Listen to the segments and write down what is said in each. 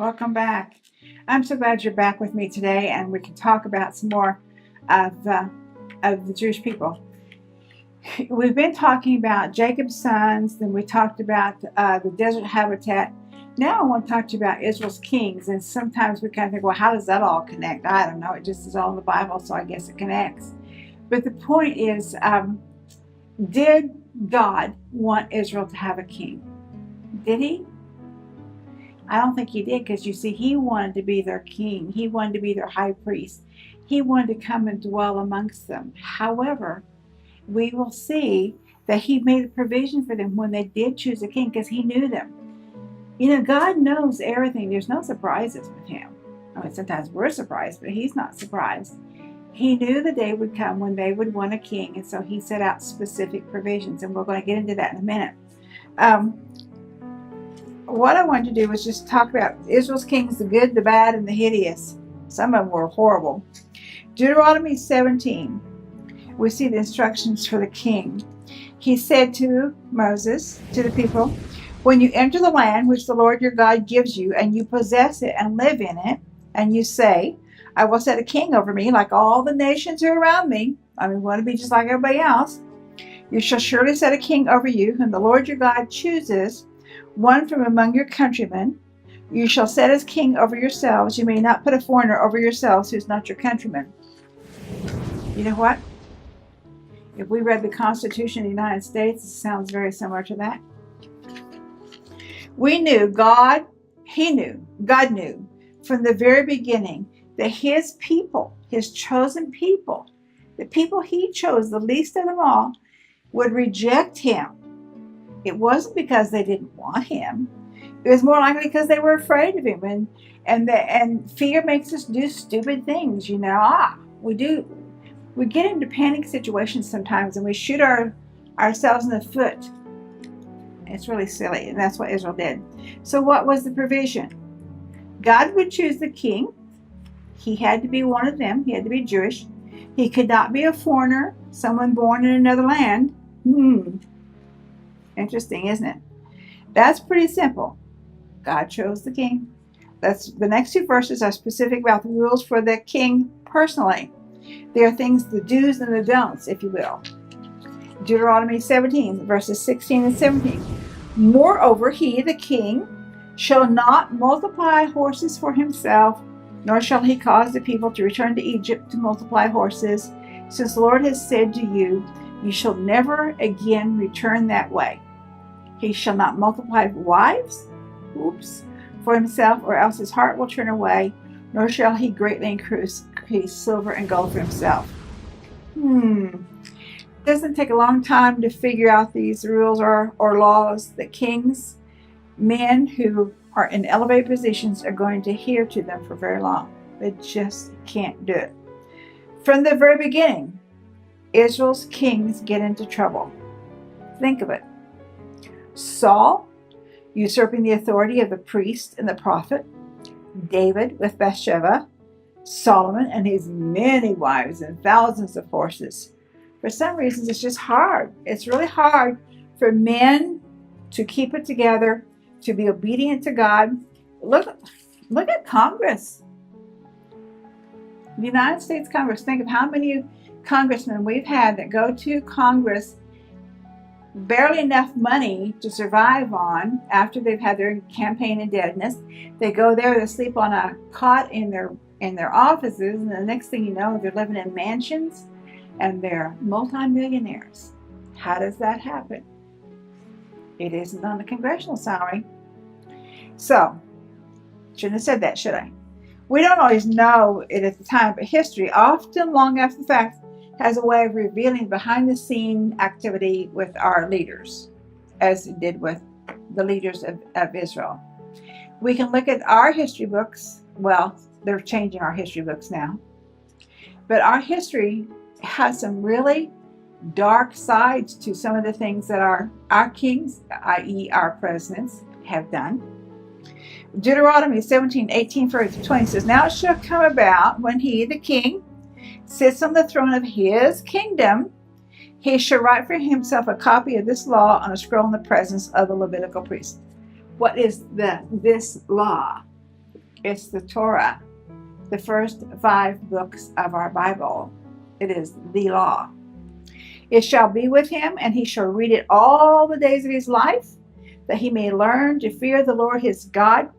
Welcome back. I'm so glad you're back with me today, and we can talk about some more of the Jewish people. We've been talking about Jacob's sons, then we talked about the desert habitat. Now I want to talk to you about Israel's kings, and sometimes we kind of think, well, how does that all connect? I don't know. It just is all in the Bible, so I guess it connects. But the point is, did God want Israel to have a king? Did he? I don't think he did, because you see, he wanted to be their king. He wanted to be their high priest. He wanted to come and dwell amongst them. However, we will see that he made a provision for them when they did choose a king, because he knew them. You know, God knows everything. There's no surprises with him. I mean, sometimes we're surprised, but he's not surprised. He knew the day would come when they would want a king, and so he set out specific provisions, and we're going to get into that in a minute. What I wanted to do was just talk about Israel's kings, the good, the bad, and the hideous. Some of them were horrible. Deuteronomy 17, we see the instructions for the king. He said to Moses, to the people, when you enter the land which the Lord your God gives you, and you possess it and live in it, and you say, I will set a king over me like all the nations who are around me. I mean, want to be just like everybody else. You shall surely set a king over you, whom the Lord your God chooses, one from among your countrymen. You shall set as king over yourselves. You may not put a foreigner over yourselves who is not your countryman. You know what? If we read the Constitution of the United States, it sounds very similar to that. God knew from the very beginning that his people, his chosen people, the people he chose, the least of them all, would reject him. It wasn't because they didn't want him. It was more likely because they were afraid of him, and fear makes us do stupid things. You know, we get into panic situations sometimes, and we shoot ourselves in the foot. It's really silly, and that's what Israel did. So what was the provision? God would choose the king. He had to be one of them. He had to be Jewish. He could not be a foreigner, someone born in another land. Interesting, isn't it? That's pretty simple. God chose the king. The next two verses are specific about the rules for the king personally. They are things, the do's and the don'ts, if you will. Deuteronomy 17, verses 16 and 17. Moreover, he, the king, shall not multiply horses for himself, nor shall he cause the people to return to Egypt to multiply horses, since the Lord has said to you, you shall never again return that way. He shall not multiply wives, for himself, or else his heart will turn away, nor shall he greatly increase silver and gold for himself. It doesn't take a long time to figure out these rules or laws that kings, men who are in elevated positions, are going to adhere to them for very long. They just can't do it. From the very beginning, Israel's kings get into trouble. Think of it. Saul, usurping the authority of the priest and the prophet. David with Bathsheba. Solomon and his many wives and thousands of horses. For some reasons, it's just hard. It's really hard for men to keep it together, to be obedient to God. Look at Congress. The United States Congress. Think of how many congressmen we've had that go to Congress, barely enough money to survive on after they've had their campaign indebtedness. They go there to sleep on a cot in their offices, and the next thing you know, they're living in mansions and they're multimillionaires. How does that happen? It isn't on the congressional salary. So, shouldn't have said that, should I? We don't always know it at the time, but history, often long after the fact, has a way of revealing behind-the-scene activity with our leaders, as it did with the leaders of Israel. We can look at our history books. Well, they're changing our history books now. But our history has some really dark sides to some of the things that our kings, i.e. our presidents, have done. Deuteronomy 17, 18 through 20 says, now it shall come about when he, the king, sits on the throne of his kingdom, he shall write for himself a copy of this law on a scroll in the presence of the Levitical priest. What is this law? It's the Torah, the first 5 books of our Bible. It is the law. It shall be with him, and he shall read it all the days of his life, that he may learn to fear the Lord his God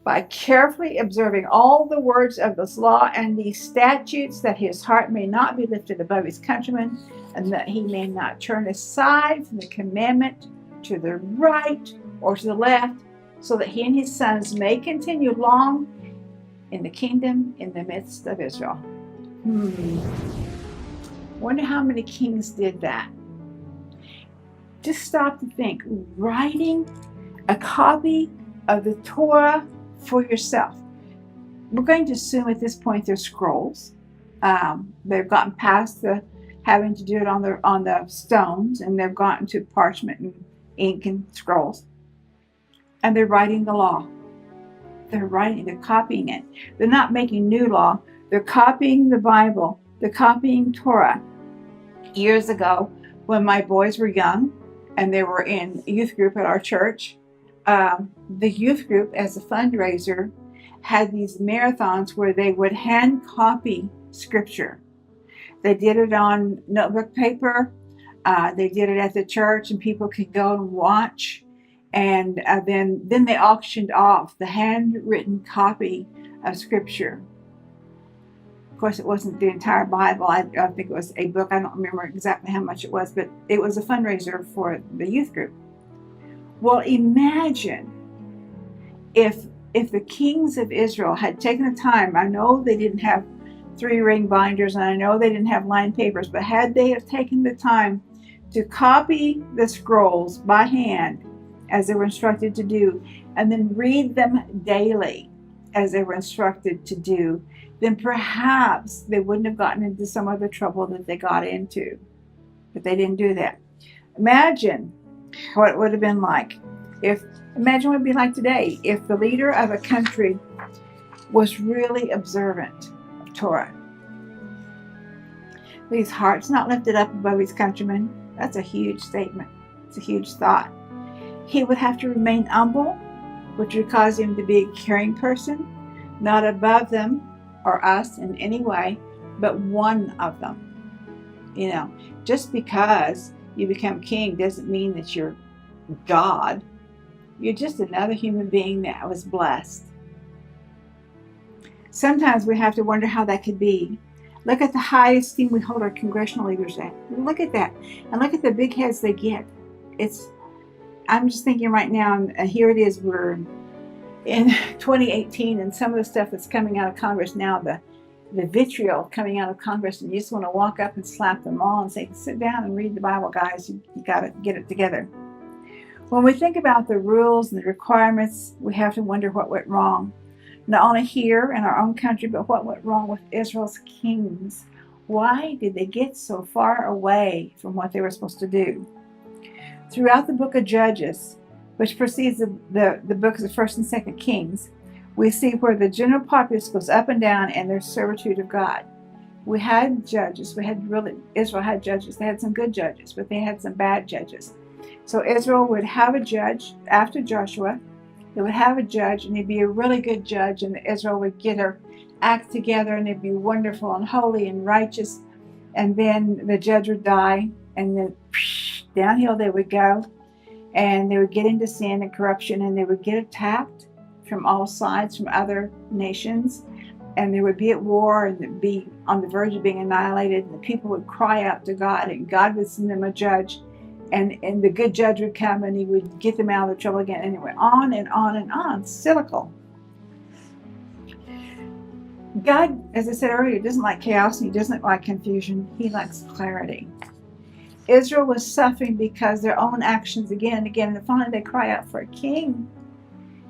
by carefully observing all the words of this law and these statutes, that his heart may not be lifted above his countrymen, and that he may not turn aside from the commandment to the right or to the left, so that he and his sons may continue long in the kingdom in the midst of Israel. Wonder how many kings did that. Just stop to think. Writing a copy of the Torah for yourself. We're going to assume at this point they're scrolls. They've gotten past the having to do it on the stones, and they've gotten to parchment and ink and scrolls. And they're writing the law. They're copying it. They're not making new law. They're copying the Bible. They're copying Torah. Years ago, when my boys were young and they were in youth group at our church, the youth group, as a fundraiser, had these marathons where they would hand copy scripture. They did it on notebook paper. They did it at the church, and people could go and watch. And then they auctioned off the handwritten copy of scripture. Of course, it wasn't the entire Bible. I think it was a book. I don't remember exactly how much it was, but it was a fundraiser for the youth group. Well, imagine if the kings of Israel had taken the time. I know they didn't have 3-ring binders, and I know they didn't have lined papers, but had they have taken the time to copy the scrolls by hand, as they were instructed to do, and then read them daily, as they were instructed to do, then perhaps they wouldn't have gotten into some of the trouble that they got into. But they didn't do that. Imagine what it would have been like imagine what it would be like today if the leader of a country was really observant of Torah. His heart's not lifted up above his countrymen. That's a huge statement. It's a huge thought. He would have to remain humble, which would cause him to be a caring person, not above them or us in any way, but one of them. Just because you become king doesn't mean that you're God. You're just another human being that was blessed. Sometimes we have to wonder how that could be. Look at the high esteem we hold our congressional leaders at. Look at that. And look at the big heads they get. I'm just thinking right now, and here it is, we're in 2018, and some of the stuff that's coming out of Congress now, the vitriol coming out of Congress, and you just want to walk up and slap them all and say, sit down and read the Bible, guys. You got to get it together. When we think about the rules and the requirements, we have to wonder what went wrong. Not only here in our own country, but what went wrong with Israel's kings. Why did they get so far away from what they were supposed to do? Throughout the book of Judges, which precedes the books of 1st and 2nd Kings, we see where the general populace goes up and down in their servitude of God. We had judges. Israel had judges. They had some good judges, but they had some bad judges. So Israel would have a judge after Joshua. They would have a judge, and he'd be a really good judge, and Israel would get her act together, and they'd be wonderful and holy and righteous. And then the judge would die, and then downhill they would go, and they would get into sin and corruption, and they would get attacked from all sides, from other nations, and they would be at war and be on the verge of being annihilated, and the people would cry out to God, and God would send them a judge, and the good judge would come, and he would get them out of the trouble again, and it went on and on and on. Cyclical. God, as I said earlier, doesn't like chaos, and he doesn't like confusion. He likes clarity. Israel was suffering because their own actions again and again, and finally they cry out for a king.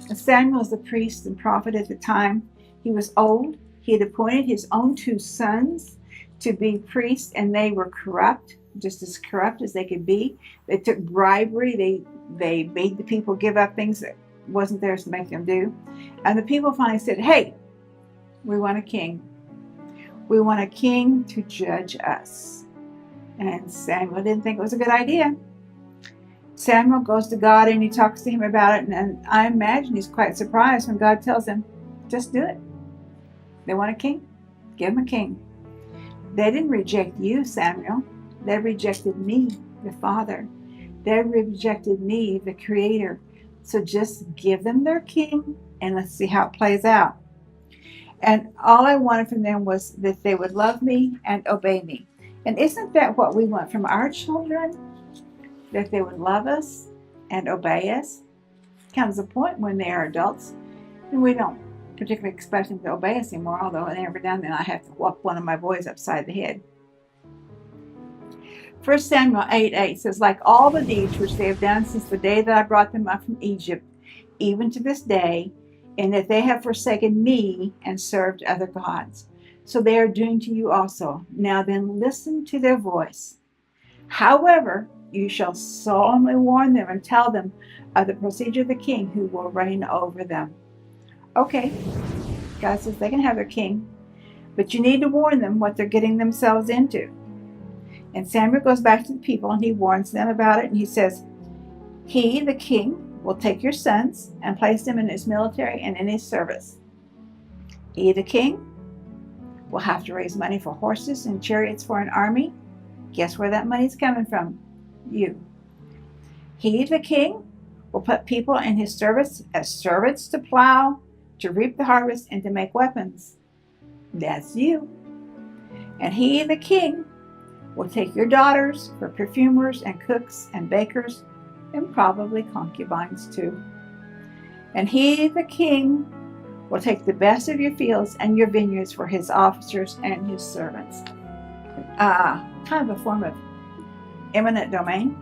And Samuel was the priest and prophet at the time. He was old. He had appointed his own 2 sons to be priests, and they were corrupt, just as corrupt as they could be. They took bribery. They made the people give up things that wasn't theirs to make them do. And the people finally said, hey, we want a king. We want a king to judge us. And Samuel didn't think it was a good idea. Samuel goes to God and he talks to him about it. And I imagine he's quite surprised when God tells him Just do it. They want a king? Give them a king. They didn't reject you, Samuel. They rejected me, the Father. They rejected me, the Creator. So just give them their king and let's see how it plays out. And all I wanted from them was that they would love me and obey me. And isn't that what we want from our children? That they would love us and obey us? Comes a point when they are adults and we don't particularly expect them to obey us anymore, although every now and then I have to whop one of my boys upside the head. 1 Samuel 8:8 says, like all the deeds which they have done since the day that I brought them up from Egypt, even to this day, and that they have forsaken me and served other gods. So they are doing to you also. Now then, listen to their voice. However, you shall solemnly warn them and tell them of the procedure of the king who will reign over them. Okay, God says they can have their king, but you need to warn them what they're getting themselves into. And Samuel goes back to the people and he warns them about it. And he says, he, the king, will take your sons and place them in his military and in his service. He, the king, will have to raise money for horses and chariots for an army. Guess where that money's coming from? You. He, the king, will put people in his service as servants to plow, to reap the harvest, and to make weapons. That's you. And he, the king, will take your daughters for perfumers and cooks and bakers and probably concubines too. And he, the king, will take the best of your fields and your vineyards for his officers and his servants. Kind of a form of eminent domain.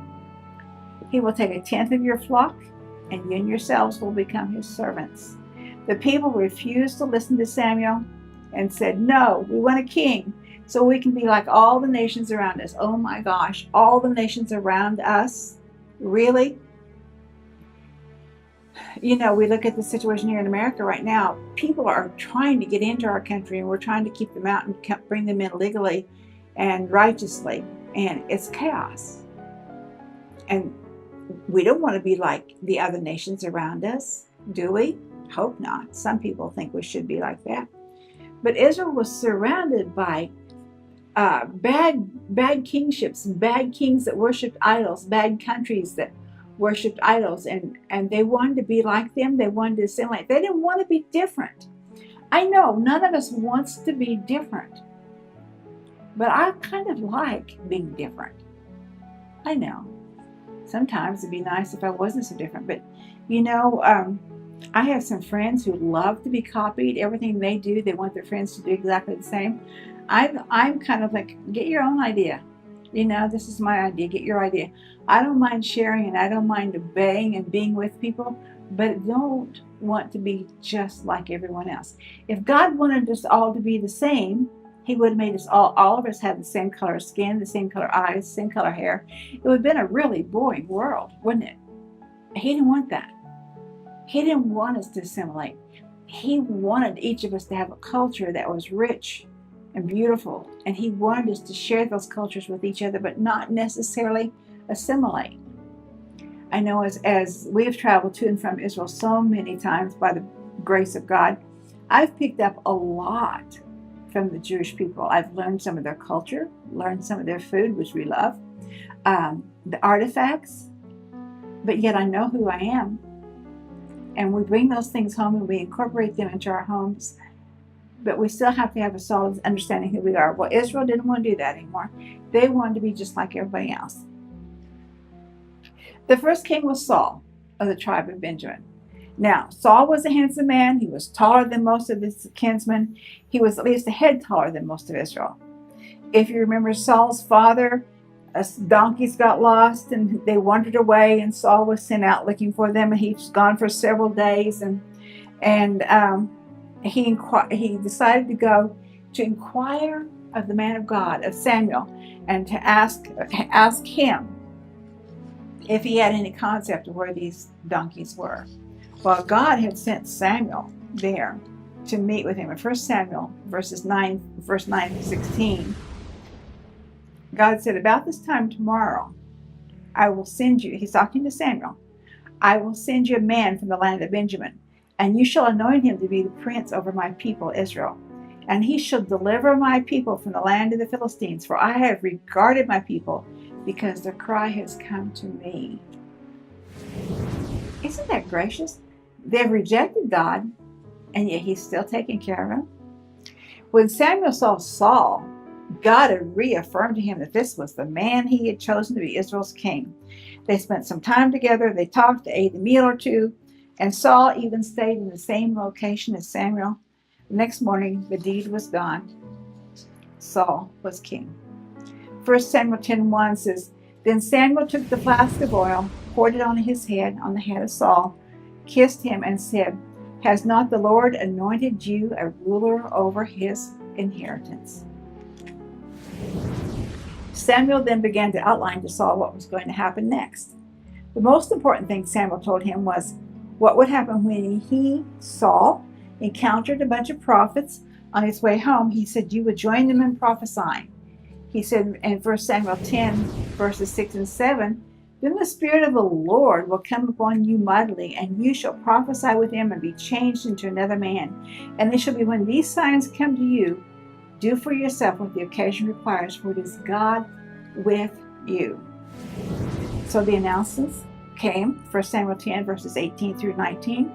He will take 1/10 of your flock, and you and yourselves will become his servants. The people refused to listen to Samuel and said, no, we want a king so we can be like all the nations around us. Oh my gosh, all the nations around us? Really? You know, we look at the situation here in America right now. People are trying to get into our country and we're trying to keep them out and bring them in legally and righteously. And it's chaos. And we don't want to be like the other nations around us, do we? Hope not. Some people think we should be like that. But Israel was surrounded by bad kingships, bad kings that worshipped idols, bad countries that worshipped idols, and they wanted to be like them. They wanted to assimilate. They didn't want to be different. I know none of us wants to be different, but I kind of like being different. I know. Sometimes it'd be nice if I wasn't so different, but you know, I have some friends who love to be copied. Everything they do, they want their friends to do exactly the same. I'm kind of like, get your own idea. You know, this is my idea, get your idea. I don't mind sharing and I don't mind obeying and being with people, but I don't want to be just like everyone else. If God wanted us all to be the same, he would have made us all of us have the same color skin, the same color eyes, same color hair. It would have been a really boring world, wouldn't it? He didn't want that. He didn't want us to assimilate. He wanted each of us to have a culture that was rich and beautiful. And he wanted us to share those cultures with each other, but not necessarily assimilate. I know as we have traveled to and from Israel so many times by the grace of God, I've picked up a lot from the Jewish people. I've learned some of their culture, learned some of their food, which we love, the artifacts, but yet I know who I am. And we bring those things home and we incorporate them into our homes, but we still have to have a solid understanding who we are. Well, Israel didn't want to do that anymore. They wanted to be just like everybody else. The first king was Saul of the tribe of Benjamin. Now, Saul was a handsome man. He was taller than most of his kinsmen. He was at least a head taller than most of Israel. If you remember, Saul's father, donkeys got lost and they wandered away, and Saul was sent out looking for them, and he was gone for several days, and he decided to go to inquire of the man of God, of Samuel, and to ask him if he had any concept of where these donkeys were. Well, God had sent Samuel there to meet with him. In 1 Samuel verse 9 to 16, God said, about this time tomorrow, I will send you, he's talking to Samuel, I will send you a man from the land of Benjamin, and you shall anoint him to be the prince over my people Israel. And he shall deliver my people from the land of the Philistines, for I have regarded my people, because their cry has come to me. Isn't that gracious? They've rejected God, and yet he's still taking care of them. When Samuel saw Saul, God had reaffirmed to him that this was the man he had chosen to be Israel's king. They spent some time together, they talked, they ate a meal or two, and Saul even stayed in the same location as Samuel. The next morning, the deed was gone. Saul was king. 1 Samuel 10:1 says, Then Samuel took the flask of oil, poured it on the head of Saul, kissed him, and said, Has not the Lord anointed you a ruler over his inheritance? Samuel then began to outline to Saul what was going to happen next. The most important thing Samuel told him was what would happen when he, Saul, encountered a bunch of prophets on his way home. He said, you would join them in prophesying. He said in 1 Samuel 10, verses 6 and 7, Then the Spirit of the Lord will come upon you mightily, and you shall prophesy with him and be changed into another man. And it shall be when these signs come to you, do for yourself what the occasion requires, for it is God with you. So the announcements came, 1 Samuel 10, verses 18 through 19.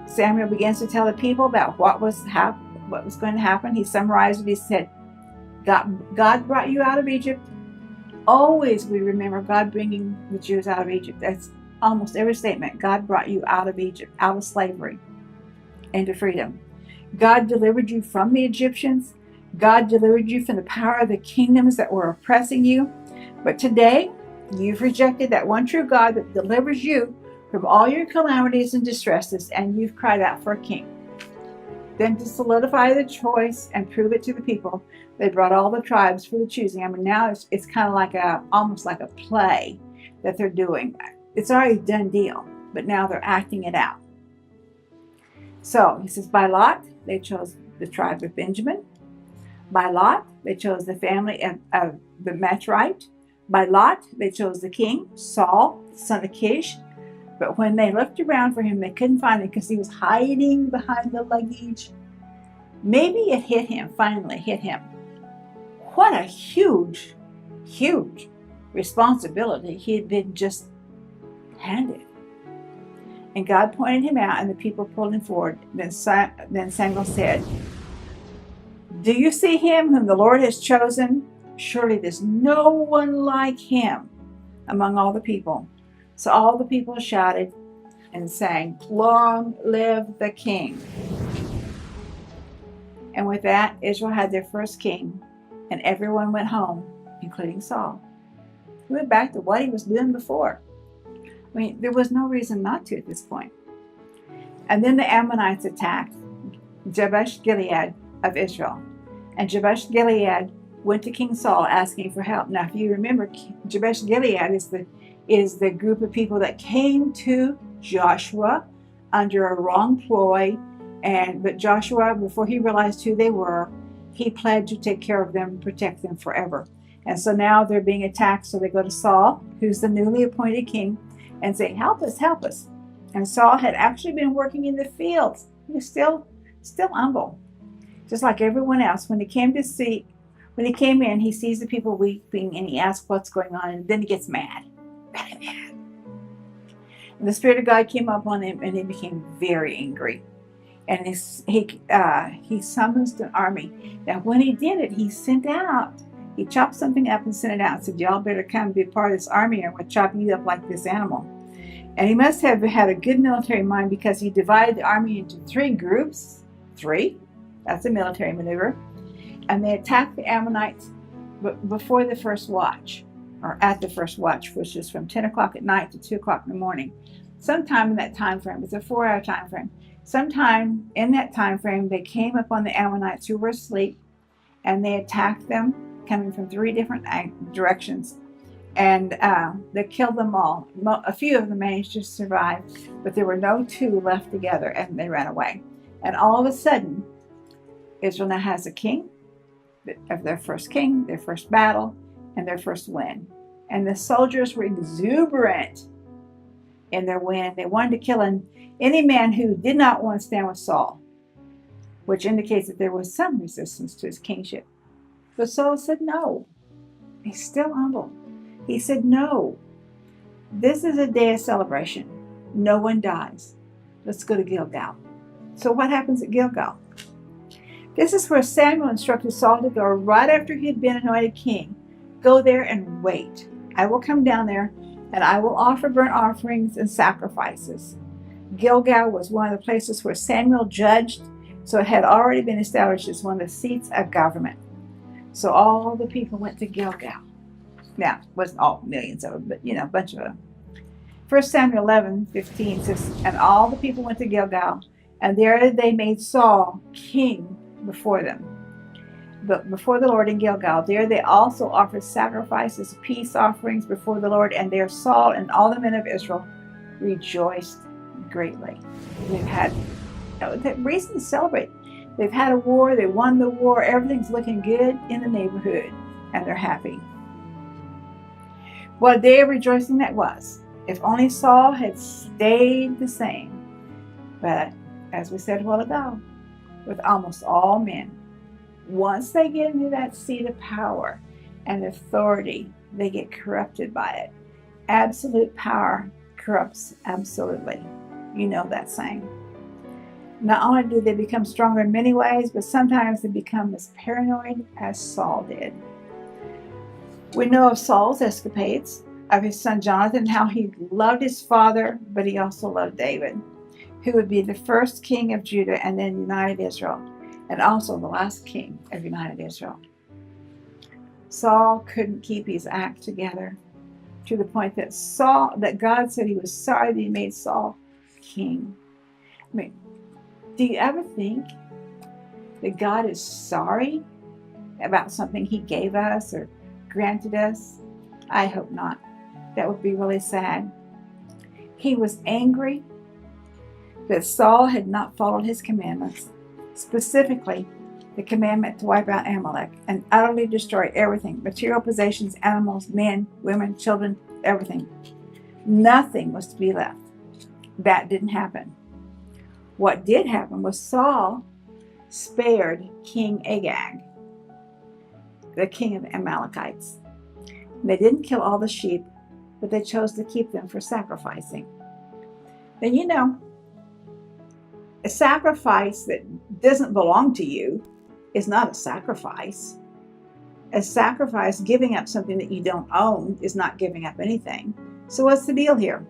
Samuel begins to tell the people about what was going to happen. He summarized it. He said, God brought you out of Egypt. Always we remember God bringing the Jews out of Egypt. That's almost every statement. God brought you out of Egypt, out of slavery, into freedom. God delivered you from the Egyptians. God delivered you from the power of the kingdoms that were oppressing you. But today, you've rejected that one true God that delivers you from all your calamities and distresses, and you've cried out for a king. Then to solidify the choice and prove it to the people, they brought all the tribes for the choosing. I mean, now it's kind of like almost like a play that they're doing. It's already a done deal, but now they're acting it out. So he says, by lot, they chose the tribe of Benjamin. By lot, they chose the family of the Metrite. By lot, they chose the king, Saul, son of Kish. But when they looked around for him, they couldn't find him because he was hiding behind the luggage. Maybe it hit him, finally hit him. What a huge, huge responsibility he had been just handed. And God pointed him out, and the people pulled him forward. Then Samuel said, Do you see him whom the Lord has chosen? Surely there's no one like him among all the people. So all the people shouted and sang, Long live the king. And with that, Israel had their first king, and everyone went home, including Saul. He went back to what he was doing before. I mean, there was no reason not to at this point. And then the Ammonites attacked Jabesh Gilead of Israel. And Jabesh Gilead went to King Saul asking for help. Now, if you remember, Jabesh Gilead is the group of people that came to Joshua under a wrong ploy. But Joshua, before he realized who they were, he pledged to take care of them and protect them forever. And so now they're being attacked. So they go to Saul, who's the newly appointed king, and say, help us, help us. And Saul had actually been working in the fields. He was still humble, just like everyone else. When he came in, he sees the people weeping, and he asks what's going on, and then he gets mad. Really mad. And the Spirit of God came up on him, and he became very angry. And he summons an army. Now, when he did it, he chopped something up and sent it out and said, y'all better come be a part of this army, or we'll chop you up like this animal. And he must have had a good military mind, because he divided the army into 3 groups. 3? That's a military maneuver. And they attacked the Ammonites before the first watch, or at the first watch, which is from 10 o'clock at night to 2 o'clock in the morning. Sometime in that time frame, it's a 4-hour time frame. Sometime in that time frame, they came upon the Ammonites who were asleep, and they attacked them, coming from 3 different directions. And they killed them all. A few of them managed to survive, but there were no 2 left together, and they ran away. And all of a sudden, Israel now has a king, of their first king, their first battle, and their first win. And the soldiers were exuberant. in their wind. They wanted to kill any man who did not want to stand with Saul, which indicates that there was some resistance to his kingship. But Saul said no. He's still humble. He said, no, this is a day of celebration. No one dies. Let's go to Gilgal. So what happens at Gilgal? This is where Samuel instructed Saul to go right after he had been anointed king. Go there and wait. I will come down there and I will offer burnt offerings and sacrifices. Gilgal was one of the places where Samuel judged, so it had already been established as one of the seats of government. So all the people went to Gilgal. Now, it wasn't all millions of them, but a bunch of them. 1 Samuel 11:15 says, and all the people went to Gilgal, and there they made Saul king before them. But before the Lord in Gilgal, there they also offered sacrifices, peace offerings before the Lord, and there Saul and all the men of Israel rejoiced greatly. They've had reason to celebrate. They've had a war, they won the war, everything's looking good in the neighborhood, and they're happy. What a day of rejoicing that was. If only Saul had stayed the same. But as we said a while ago, with almost all men, once they get into that seat of power and authority, they get corrupted by it. Absolute power corrupts absolutely. You know that saying. Not only do they become stronger in many ways, but sometimes they become as paranoid as Saul did. We know of Saul's escapades, of his son Jonathan, how he loved his father, but he also loved David, who would be the first king of Judah and then united Israel, and also the last king of united Israel. Saul couldn't keep his act together to the point that God said he was sorry that he made Saul king. I mean, do you ever think that God is sorry about something he gave us or granted us? I hope not. That would be really sad. He was angry that Saul had not followed his commandments, specifically the commandment to wipe out Amalek and utterly destroy everything, material possessions, animals, men, women, children, everything. Nothing was to be left. That didn't happen. What did happen was Saul spared King Agag, the king of the Amalekites. They didn't kill all the sheep, but they chose to keep them for sacrificing. And a sacrifice that doesn't belong to you is not a sacrifice. A sacrifice, giving up something that you don't own, is not giving up anything. So what's the deal here?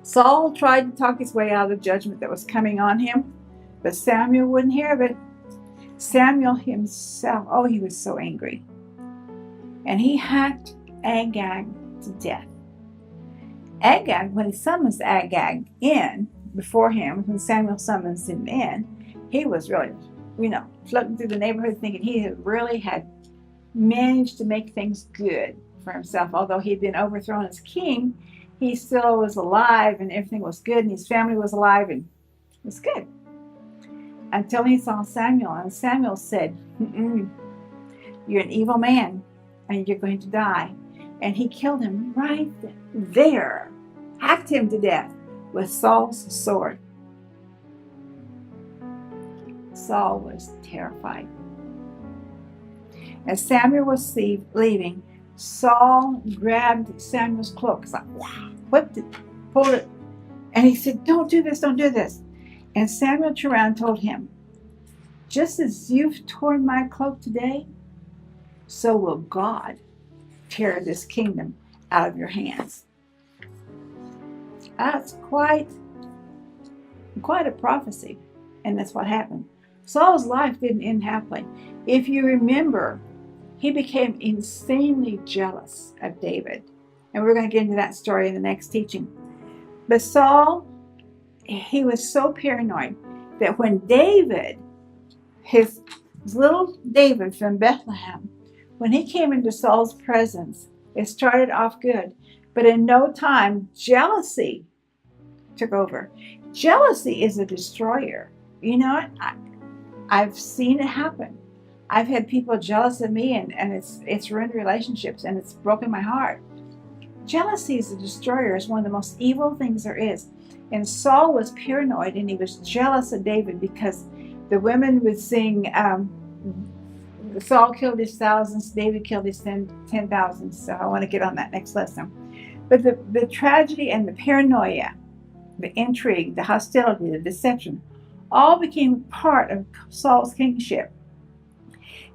Saul tried to talk his way out of the judgment that was coming on him, but Samuel wouldn't hear of it. Samuel himself, he was so angry. And he hacked Agag to death. Agag, when he summons Agag in before him, when Samuel summons him in, he was really, floating through the neighborhood thinking he had managed to make things good for himself. Although he had been overthrown as king, he still was alive and everything was good and his family was alive and it was good. Until he saw Samuel, and Samuel said, you're an evil man and you're going to die. And he killed him right there, hacked him to death with Saul's sword. Saul was terrified. As Samuel was leaving, Saul grabbed Samuel's cloak, whipped it, pulled it, and he said, don't do this, don't do this. And Samuel turned around and told him, just as you've torn my cloak today, so will God tear this kingdom out of your hands. That's quite a prophecy, and that's what happened. Saul's life didn't end happily. If you remember, he became insanely jealous of David, and we're going to get into that story in the next teaching. But Saul, he was so paranoid that when David, his little David from Bethlehem, when he came into Saul's presence, it started off good. But in no time, jealousy took over. Jealousy is a destroyer. You know what? I've seen it happen. I've had people jealous of me, and it's ruined relationships, and it's broken my heart. Jealousy is a destroyer. It's one of the most evil things there is. And Saul was paranoid, and he was jealous of David because the women would sing, Saul killed his thousands, David killed his 10,000. So I want to get on that next lesson. But the tragedy and the paranoia, the intrigue, the hostility, the deception, all became part of Saul's kingship.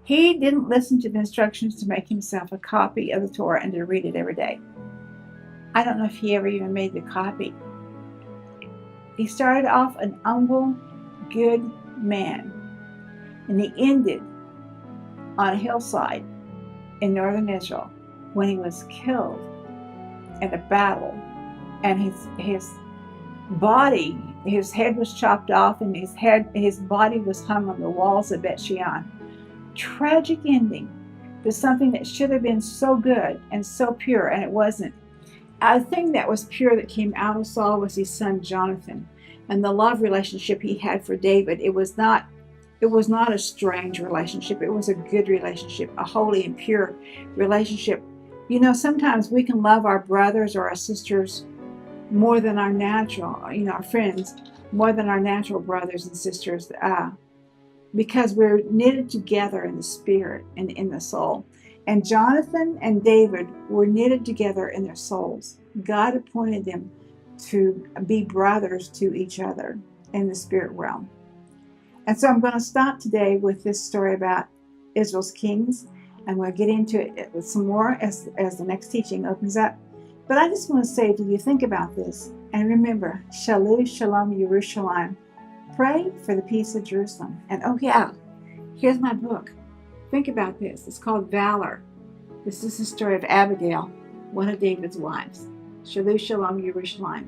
He didn't listen to the instructions to make himself a copy of the Torah and to read it every day. I don't know if he ever even made the copy. He started off an humble, good man, and he ended on a hillside in northern Israel when he was killed in a battle, and his body, his head was chopped off, and his body was hung on the walls of Bet Shean. Tragic ending to something that should have been so good and so pure, and it wasn't. A thing that was pure that came out of Saul was his son Jonathan, and the love relationship he had for David. It was not a strange relationship. It was a good relationship, a holy and pure relationship. You know, sometimes we can love our brothers or our sisters more than our natural, our friends, more than our natural brothers and sisters, because we're knitted together in the spirit and in the soul. And Jonathan and David were knitted together in their souls. God appointed them to be brothers to each other in the spirit realm. And so I'm going to stop today with this story about Israel's kings. I'm going to get into it with some more as the next teaching opens up. But I just want to say to you, think about this. And remember, Shalom, Shalom, Yerushalayim. Pray for the peace of Jerusalem. And oh yeah, here's my book. Think about this. It's called Valor. This is the story of Abigail, one of David's wives. Shalom, Shalom, Yerushalayim.